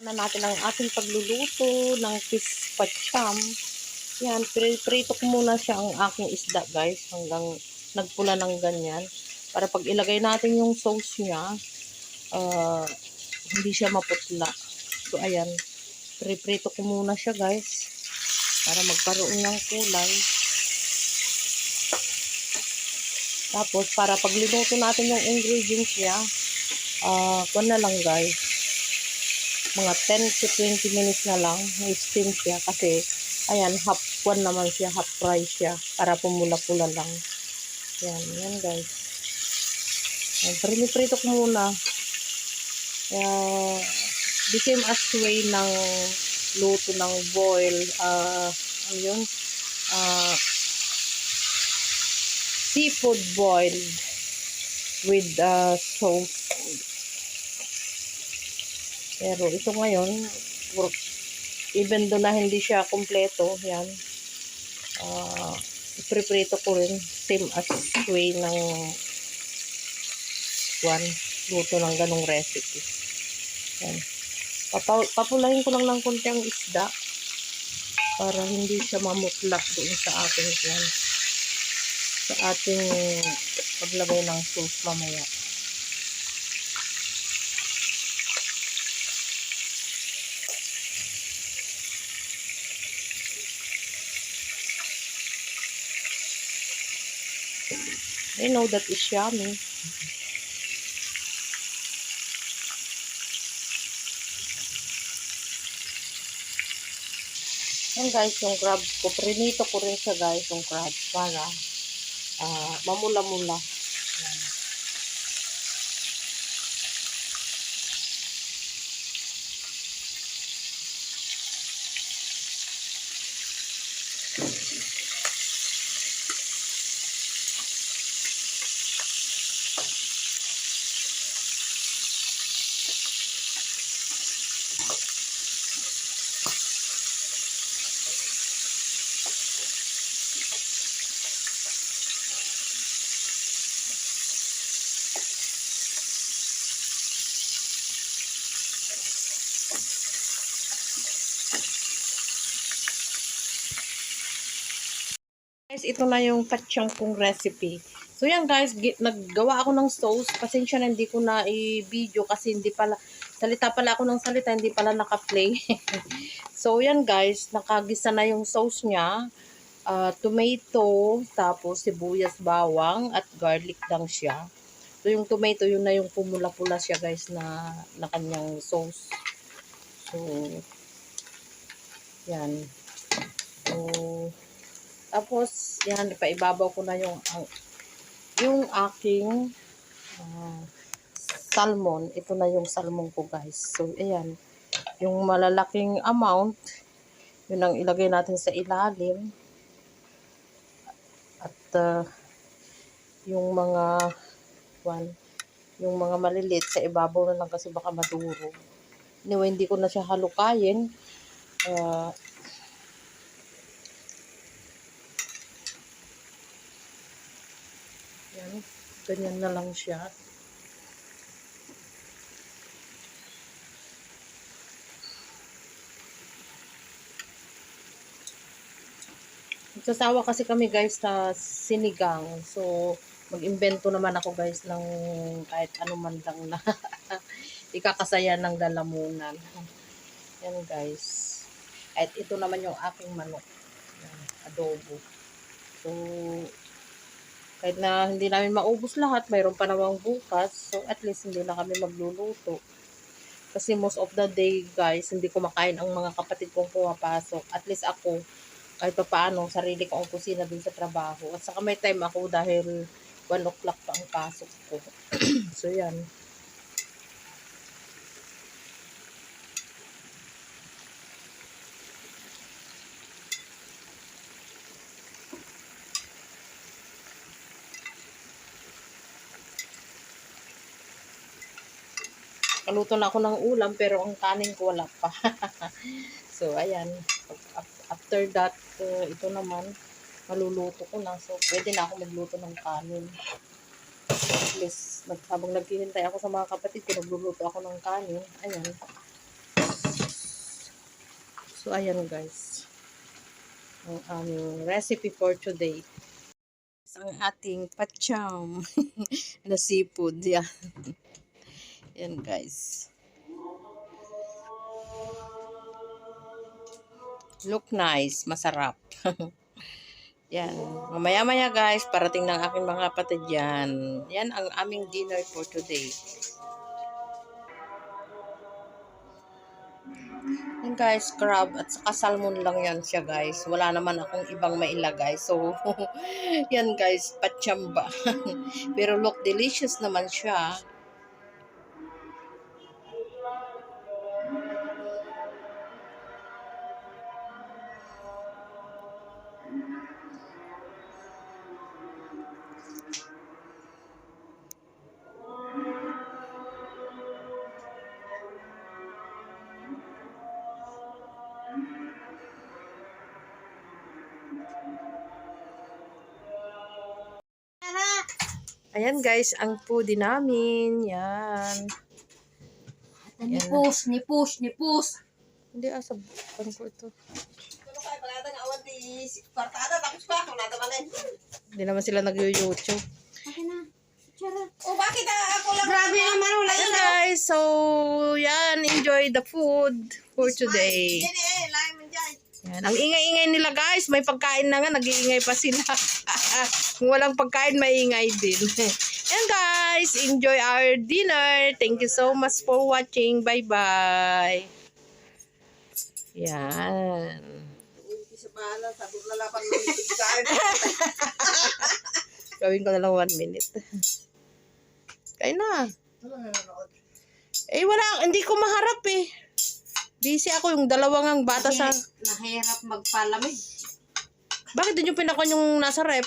Na natin ang ating pagluluto ng fish pacham. Yan, prito ko muna siya ang aking isda, guys, hanggang nagpula ng ganyan. Para pag ilagay natin yung sauce niya, hindi siya maputla. So, ayan, prito ko muna siya, guys, para magkaroon ng kulay. Tapos, para pag linuto natin yung ingredients niya, kuwan na lang, guys, mga 10 to 20 minutes na lang, i-steam siya kasi, ayan, half one naman siya, half fry siya, para pumula-pula lang. Yan guys. Prito ko muna. The same as way ng luto ng boil, ano yun? Seafood boiled with sauce. Pero ito ngayon, even do na hindi siya kompleto, yan. Ipreprito ko rin, same as way ng luto ng ganong recipe. Yan. Papulahin ko lang ng konti ang isda para hindi siya mamutla doon sa ating yan. Sa ating paglagay ng sauce mamaya. I know that is yummy. Yan guys, yung crab ko, prinito ko rin siya guys, yung crab, para mamula-mula. Yan. Guys, ito na yung pachang kong recipe. So yan guys, naggawa ako ng sauce. Pasensya na hindi ko na i-video kasi hindi pala, salita pala ako ng salita, hindi pala naka-play. So yan guys, nakagisa na yung sauce niya. Tomato, tapos sibuyas, bawang, at garlic lang siya. So yung tomato, yun na yung pumula-pula siya guys na kanyang sauce. So, yan. So, tapos, yan, ipaibabaw ko na yung aking salmon. Ito na yung salmon ko, guys. So, ayan. Yung malalaking amount, yun ang ilagay natin sa ilalim. At, yung mga maliliit sa ibabaw na lang kasi baka maduro. Anyway, hindi ko na siya halukayin. Yan, ganyan na lang siya. Nagsasawa kasi kami guys sa sinigang. So, mag-imbento naman ako guys ng kahit ano man lang na ikakasaya ng lalamunan. Yan guys. At ito naman yung aking manok. Yan, adobo. So, kahit na hindi namin maubos lahat, mayroon pa namang bukas. So, at least hindi na kami magluluto. Kasi most of the day, guys, hindi kumakain ang mga kapatid kong pumapasok. At least ako, kahit pa paano, sarili ko ang kusina dun sa trabaho. At saka may time ako dahil 1 o'clock pa ang pasok ko. So, yan. Naluto na ako ng ulam pero ang kanin ko wala pa. So, ayan. After that, ito naman, maluluto ko na. So, pwede na ako magluto ng kanin. So, at least, habang naghihintay ako sa mga kapatid ko, nagluluto ako ng kanin. Ayan. So, ayan guys. Ang aming recipe for today. Ang ating pacham na seafood. Yan. Yan guys. Look nice. Masarap. Yan. Mamaya-maya guys, parating ng aking mga kapatid yan. Yan ang aming dinner for today. Yan guys, crab at saka salmon lang yan siya guys. Wala naman akong ibang mailagay. So, yan guys, pachamba. Pero look delicious naman siya. Ayan guys, ang foodie namin. Yan. Nipus. Hindi asab. Ano po ito? Hindi naman sila nag-YouTube. Oh, bakit ako lang? Grabe naman, wala Ayan guys, so yan, enjoy the food for today. Yan. Ang ingay-ingay nila guys, may pagkain na nga, nag-iingay pa sila. Kung walang pagkain, maingay din. Yan guys, enjoy our dinner. Thank you so much for watching. Bye-bye. Yan. Gawin ko na lang 1 minute. Kain na. Eh wala, hindi ko maharap eh. Busy ako, yung dalawang bata sa... Nahirap magpalamig. Bakit din yung pinakon yung nasa rep?